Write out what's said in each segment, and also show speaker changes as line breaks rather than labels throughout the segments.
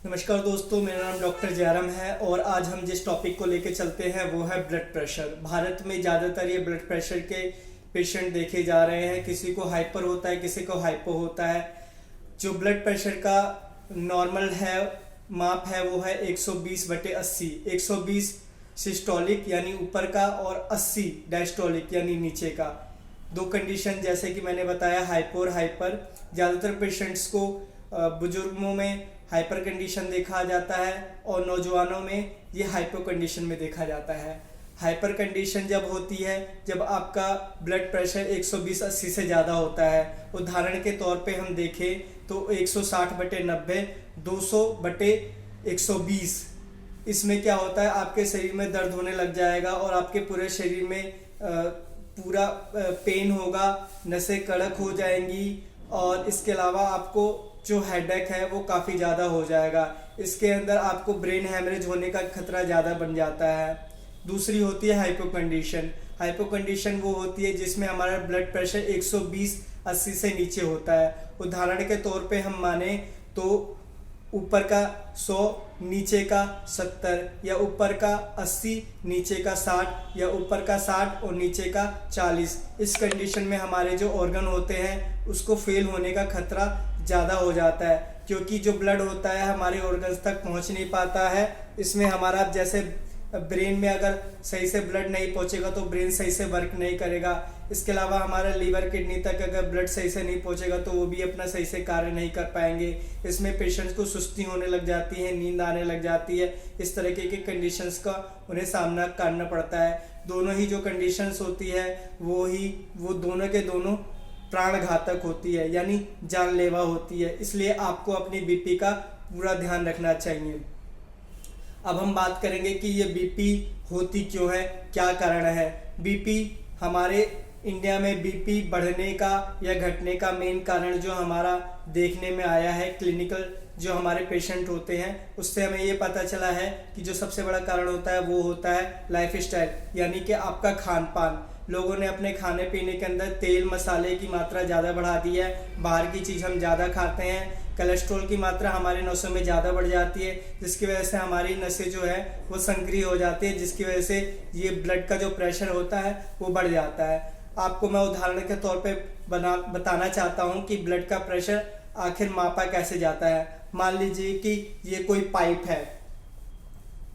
नमस्कार दोस्तों, मेरा नाम डॉक्टर जयराम है और आज हम जिस टॉपिक को लेकर चलते हैं वो है ब्लड प्रेशर। भारत में ज़्यादातर ये ब्लड प्रेशर के पेशेंट देखे जा रहे हैं। किसी को हाइपर होता है, किसी को हाइपो होता है। जो ब्लड प्रेशर का नॉर्मल है माप है वो है 120/80। 120 सिस्टोलिक यानी ऊपर का और 80 डायस्टोलिक यानी नीचे का। दो कंडीशन जैसे कि मैंने बताया, हाइपो और हाइपर। ज़्यादातर पेशेंट्स को बुजुर्गों में हाइपर कंडीशन देखा जाता है और नौजवानों में ये हाइपो कंडीशन में देखा जाता है। हाइपर कंडीशन जब होती है जब आपका ब्लड प्रेशर 120/80 से ज़्यादा होता है। उदाहरण के तौर पे हम देखें तो 160/90, 200/120। इसमें क्या होता है, आपके शरीर में दर्द होने लग जाएगा और आपके पूरे शरीर में पूरा पेन होगा, नसें कड़क हो जाएंगी और इसके अलावा आपको जो हेडेक है वो काफ़ी ज़्यादा हो जाएगा। इसके अंदर आपको ब्रेन हैमरेज होने का खतरा ज़्यादा बन जाता है। दूसरी होती है हाइपो कंडीशन। हाइपो कंडीशन वो होती है जिसमें हमारा ब्लड प्रेशर 120/80 से नीचे होता है। उदाहरण के तौर पे हम माने तो ऊपर का 100, नीचे का 70, या ऊपर का 80, नीचे का 60, या ऊपर का 60 और नीचे का 40। इस कंडीशन में हमारे जो ऑर्गन होते हैं उसको फेल होने का खतरा ज़्यादा हो जाता है, क्योंकि जो ब्लड होता है हमारे ऑर्गन्स तक पहुंच नहीं पाता है। इसमें हमारा जैसे ब्रेन में अगर सही से ब्लड नहीं पहुंचेगा तो ब्रेन सही से वर्क नहीं करेगा। इसके अलावा हमारा लीवर किडनी तक अगर ब्लड सही से नहीं पहुंचेगा तो वो भी अपना सही से कार्य नहीं कर पाएंगे। इसमें पेशेंट्स को सुस्ती होने लग जाती है, नींद आने लग जाती है। इस तरीके के कंडीशंस का उन्हें सामना करना पड़ता है। दोनों ही जो कंडीशंस होती है वो दोनों के दोनों प्राण घातक होती है, यानी जानलेवा होती है। इसलिए आपको अपनी बीपी का पूरा ध्यान रखना चाहिए। अब हम बात करेंगे कि ये बीपी होती क्यों है, क्या कारण है। बीपी हमारे इंडिया में बीपी बढ़ने का या घटने का मेन कारण जो हमारा देखने में आया है, क्लिनिकल जो हमारे पेशेंट होते हैं उससे हमें ये पता चला है कि जो सबसे बड़ा कारण होता है वो होता है लाइफ स्टाइल, यानी कि आपका खान पान। लोगों ने अपने खाने पीने के अंदर तेल मसाले की मात्रा ज़्यादा बढ़ा दी है, बाहर की चीज़ हम ज़्यादा खाते हैं, कोलेस्ट्रॉल की मात्रा हमारे नसों में ज़्यादा बढ़ जाती है, जिसकी वजह से हमारी नसें जो है वो संक्रिय हो जाती है, जिसकी वजह से ये ब्लड का जो प्रेशर होता है वो बढ़ जाता है। आपको मैं उदाहरण के तौर पे बताना चाहता हूँ कि ब्लड का प्रेशर आखिर मापा कैसे जाता है। मान लीजिए कि ये कोई पाइप है,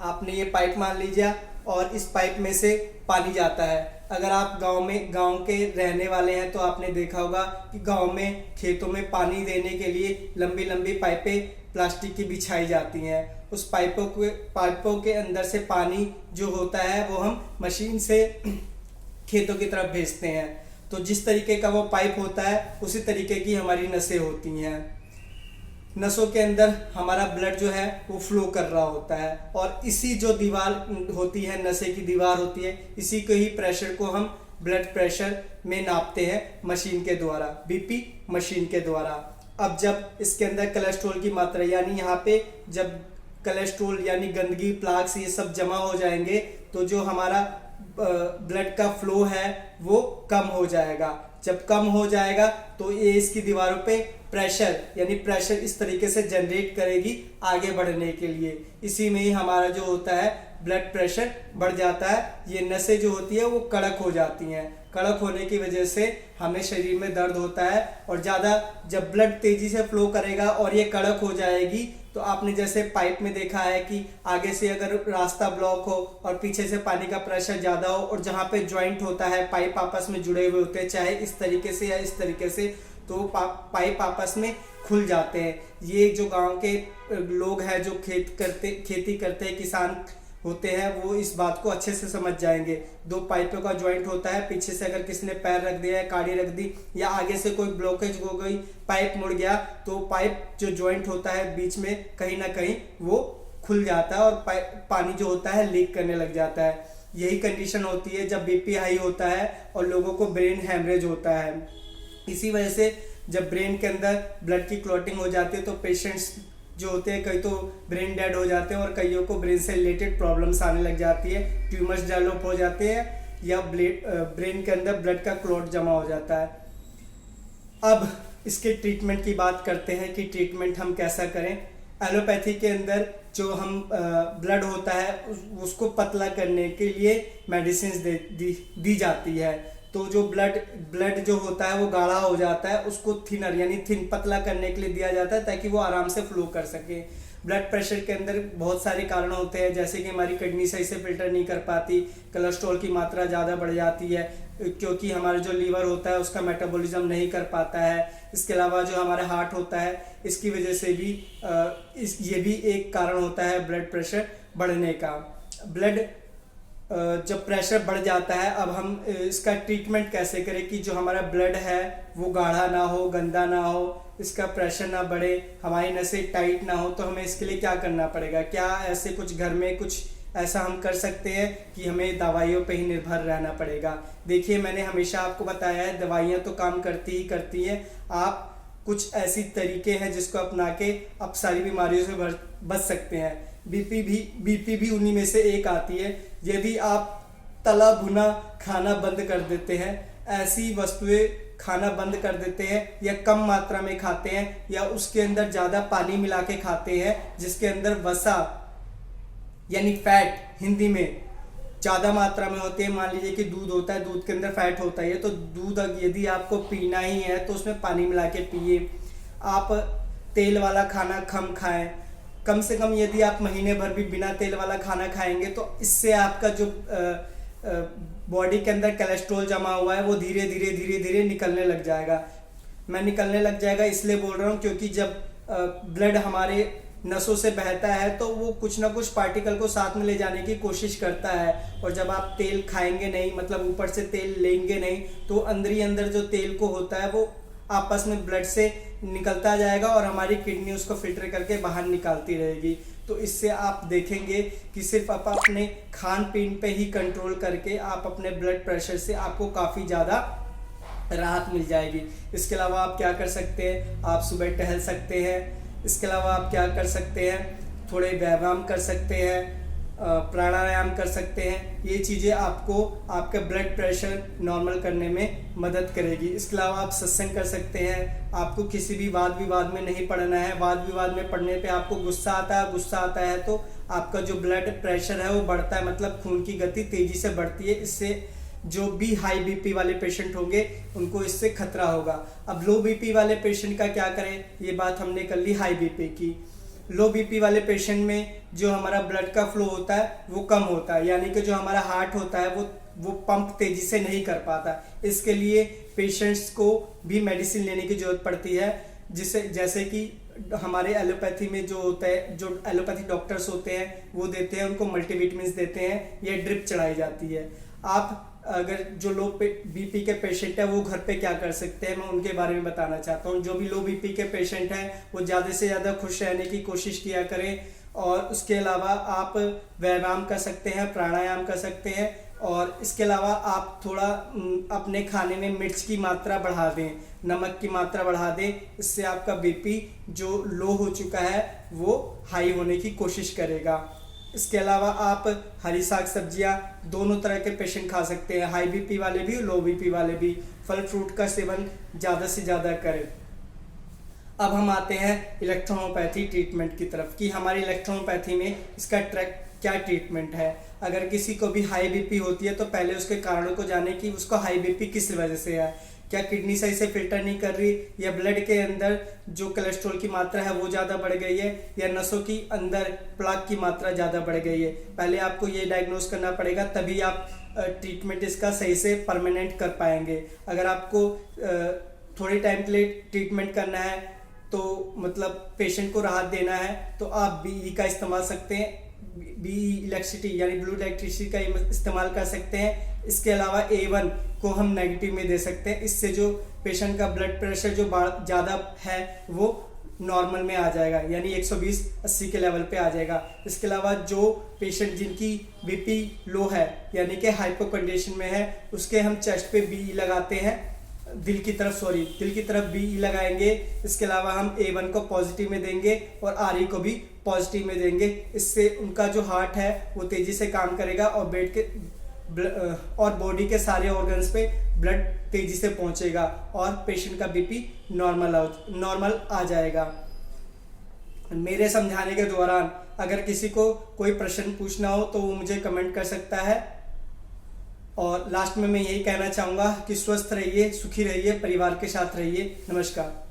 आपने ये पाइप मान लीजिए और इस पाइप में से पानी जाता है। अगर आप गांव के रहने वाले हैं तो आपने देखा होगा कि गांव में खेतों में पानी देने के लिए लंबी लंबी पाइपें प्लास्टिक की बिछाई जाती हैं। उस पाइपों के अंदर से पानी जो होता है वो हम मशीन से खेतों की तरफ भेजते हैं। तो जिस तरीके का वो पाइप होता है उसी तरीके की हमारी नसें होती हैं। नसों के अंदर हमारा ब्लड जो है वो फ्लो कर रहा होता है और इसी जो दीवार होती है, नसें की दीवार होती है, इसी के ही प्रेशर को हम ब्लड प्रेशर में नापते हैं मशीन के द्वारा, बीपी मशीन के द्वारा। अब जब इसके अंदर कोलेस्ट्रॉल की मात्रा, यानी यहाँ पे जब कोलेस्ट्रॉल यानी गंदगी, प्लाक्स ये सब जमा हो जाएंगे तो जो हमारा ब्लड का फ्लो है वो कम हो जाएगा। जब कम हो जाएगा तो ये इसकी दीवारों पे प्रेशर यानी प्रेशर इस तरीके से जनरेट करेगी आगे बढ़ने के लिए। इसी में ही हमारा जो होता है ब्लड प्रेशर बढ़ जाता है। ये नसें जो होती है वो कड़क हो जाती हैं। कड़क होने की वजह से हमें शरीर में दर्द होता है और ज़्यादा जब ब्लड तेजी से फ्लो करेगा और ये कड़क हो जाएगी तो आपने जैसे पाइप में देखा है कि आगे से अगर रास्ता ब्लॉक हो और पीछे से पानी का प्रेशर ज़्यादा हो और जहाँ पे ज्वाइंट होता है, पाइप आपस में जुड़े हुए होते हैं, चाहे इस तरीके से या इस तरीके से, तो पाइप आपस में खुल जाते हैं। ये जो गांव के लोग हैं जो खेती करते हैं, किसान होते हैं, वो इस बात को अच्छे से समझ जाएंगे। दो पाइपों का ज्वाइंट होता है, पीछे से अगर किसी ने पैर रख दिया, काड़ी रख दी या आगे से कोई ब्लॉकेज हो गई, पाइप मुड़ गया तो पाइप जो ज्वाइंट होता है बीच में कहीं ना कहीं वो खुल जाता है और पानी जो होता है लीक करने लग जाता है। यही कंडीशन होती है जब बीपी हाई होता है और लोगों को ब्रेन हैमरेज होता है। इसी वजह से जब ब्रेन के अंदर ब्लड की क्लॉटिंग हो जाती है तो पेशेंट्स जो होते हैं कई तो ब्रेन डेड हो जाते हैं और कईयों को ब्रेन से रिलेटेड प्रॉब्लम्स आने लग जाती है, ट्यूमर्स डेवलप हो जाते हैं या ब्रेन के अंदर ब्लड का क्लॉट जमा हो जाता है। अब इसके ट्रीटमेंट की बात करते हैं कि ट्रीटमेंट हम कैसा करें। एलोपैथी के अंदर जो हम ब्लड होता है उसको पतला करने के लिए मेडिसिन दी जाती है। तो जो ब्लड जो होता है वो गाढ़ा हो जाता है, उसको थिनर यानी थिन पतला करने के लिए दिया जाता है ताकि वो आराम से फ्लो कर सके। ब्लड प्रेशर के अंदर बहुत सारे कारण होते हैं, जैसे कि हमारी किडनी सही से फिल्टर नहीं कर पाती, कोलेस्ट्रॉल की मात्रा ज़्यादा बढ़ जाती है क्योंकि हमारा जो लीवर होता है उसका मेटाबॉलिज्म नहीं कर पाता है। इसके अलावा जो हमारा हार्ट होता है इसकी वजह से भी ये भी एक कारण होता है ब्लड प्रेशर बढ़ने का। ब्लड जब प्रेशर बढ़ जाता है, अब हम इसका ट्रीटमेंट कैसे करें कि जो हमारा ब्लड है वो गाढ़ा ना हो, गंदा ना हो, इसका प्रेशर ना बढ़े, हमारी नसें टाइट ना हो। तो हमें इसके लिए क्या करना पड़ेगा? क्या ऐसे कुछ घर में कुछ ऐसा हम कर सकते हैं कि हमें दवाइयों पे ही निर्भर रहना पड़ेगा? देखिए, मैंने हमेशा आपको बताया है दवाइयाँ तो काम करती ही करती हैं। आप कुछ ऐसी तरीके हैं जिसको अपना के आप सारी बीमारियों से बच सकते हैं। बीपी भी उन्हीं में से एक आती है। यदि आप तला भुना खाना बंद कर देते हैं, ऐसी वस्तुएं खाना बंद कर देते हैं या कम मात्रा में खाते हैं या उसके अंदर ज़्यादा पानी मिला के खाते हैं जिसके अंदर वसा यानी फैट हिंदी में ज़्यादा मात्रा में होती है। मान लीजिए कि दूध होता है, दूध के अंदर फैट होता है, तो दूध यदि आपको पीना ही है तो उसमें पानी मिला के पिए। आप तेल वाला खाना कम खाएं, कम से कम यदि आप महीने भर भी बिना तेल वाला खाना खाएंगे तो इससे आपका जो बॉडी के अंदर कोलेस्ट्रॉल जमा हुआ है वो धीरे धीरे निकलने लग जाएगा। मैं निकलने लग जाएगा इसलिए बोल रहा हूँ क्योंकि जब ब्लड हमारे नसों से बहता है तो वो कुछ ना कुछ पार्टिकल को साथ में ले जाने की कोशिश करता है, और जब आप तेल खाएंगे नहीं, मतलब ऊपर से तेल लेंगे नहीं, तो अंदर ही अंदर जो तेल को होता है वो आपस में ब्लड से निकलता जाएगा और हमारी किडनी उसको फिल्टर करके बाहर निकालती रहेगी। तो इससे आप देखेंगे कि सिर्फ आप अपने खान पीन पे ही कंट्रोल करके आप अपने ब्लड प्रेशर से आपको काफ़ी ज़्यादा राहत मिल जाएगी। इसके अलावा आप क्या कर सकते हैं? आप सुबह टहल सकते हैं। इसके अलावा आप क्या कर सकते हैं? थोड़े व्यायाम कर सकते हैं, प्राणायाम कर सकते हैं। ये चीज़ें आपको आपका ब्लड प्रेशर नॉर्मल करने में मदद करेगी। इसके अलावा आप सत्संग कर सकते हैं। आपको किसी भी वाद विवाद में नहीं पड़ना है। वाद विवाद में पड़ने पे आपको गुस्सा आता है तो आपका जो ब्लड प्रेशर है वो बढ़ता है, मतलब खून की गति तेज़ी से बढ़ती है। इससे जो भी हाई बीपी वाले पेशेंट होंगे उनको इससे खतरा होगा। अब लो बीपी वाले पेशेंट का क्या करें? ये बात हमने कर ली हाई बीपी की। लो बीपी वाले पेशेंट में जो हमारा ब्लड का फ्लो होता है वो कम होता है, यानी कि जो हमारा हार्ट होता है वो पंप तेजी से नहीं कर पाता। इसके लिए पेशेंट्स को भी मेडिसिन लेने की जरूरत पड़ती है, जैसे कि हमारे एलोपैथी में जो होता है, जो एलोपैथी डॉक्टर्स होते हैं वो देते हैं, उनको मल्टीविटामिन्स देते हैं या ड्रिप चढ़ाई जाती है। आप अगर जो लो बीपी के पेशेंट है वो घर पे क्या कर सकते हैं, मैं उनके बारे में बताना चाहता हूँ। जो भी लो बीपी के पेशेंट हैं वो ज़्यादा से ज़्यादा खुश रहने की कोशिश किया करें, और उसके अलावा आप व्यायाम कर सकते हैं, प्राणायाम कर सकते हैं, और इसके अलावा आप थोड़ा अपने खाने में मिर्च की मात्रा बढ़ा दें, नमक की मात्रा बढ़ा दें। इससे आपका बीपी जो लो हो चुका है वो हाई होने की कोशिश करेगा। इसके अलावा आप हरी साग सब्जियां दोनों तरह के पेशेंट खा सकते हैं, हाई बीपी वाले भी, लो बीपी वाले भी। फल फ्रूट का सेवन ज़्यादा से ज़्यादा करें। अब हम आते हैं इलेक्ट्रोहोम्योपैथी ट्रीटमेंट की तरफ कि हमारी इलेक्ट्रोहोम्योपैथी में इसका क्या ट्रीटमेंट है। अगर किसी को भी हाई बीपी होती है तो पहले उसके कारणों को जाने कि उसको हाई बीपी किस वजह से है। क्या किडनी सही से फिल्टर नहीं कर रही, या ब्लड के अंदर जो कोलेस्ट्रॉल की मात्रा है वो ज़्यादा बढ़ गई है, या नसों की अंदर प्लाक की मात्रा ज़्यादा बढ़ गई है। पहले आपको ये डायग्नोस करना पड़ेगा, तभी आप ट्रीटमेंट इसका सही से परमानेंट कर पाएंगे। अगर आपको थोड़े टाइम के लिए ट्रीटमेंट करना है तो मतलब पेशेंट को राहत देना है तो आप बीई का इस्तेमाल सकते हैं, बीई इलेक्ट्रिसिटी यानी ब्लू इलेक्ट्रिसिटी का इस्तेमाल कर सकते हैं। इसके अलावा A1 को हम नेगेटिव में दे सकते हैं। इससे जो पेशेंट का ब्लड प्रेशर जो ज़्यादा है वो नॉर्मल में आ जाएगा, यानी 120/80 के लेवल पे आ जाएगा। इसके अलावा जो पेशेंट जिनकी बीपी लो है यानी कि हाइपोकंडिशन में है, उसके हम चेस्ट पे बीई लगाते हैं, दिल की तरफ बीई लगाएंगे। इसके अलावा हम A1 को पॉजिटिव में देंगे और RE को भी पॉजिटिव में देंगे। इससे उनका जो हार्ट है वो तेज़ी से काम करेगा और बॉडी के सारे ऑर्गन्स पे ब्लड तेज़ी से पहुंचेगा और पेशेंट का बीपी नॉर्मल आ जाएगा। मेरे समझाने के दौरान अगर किसी को कोई प्रश्न पूछना हो तो वो मुझे कमेंट कर सकता है। और लास्ट में मैं यही कहना चाहूँगा कि स्वस्थ रहिए, सुखी रहिए, परिवार के साथ रहिए। नमस्कार।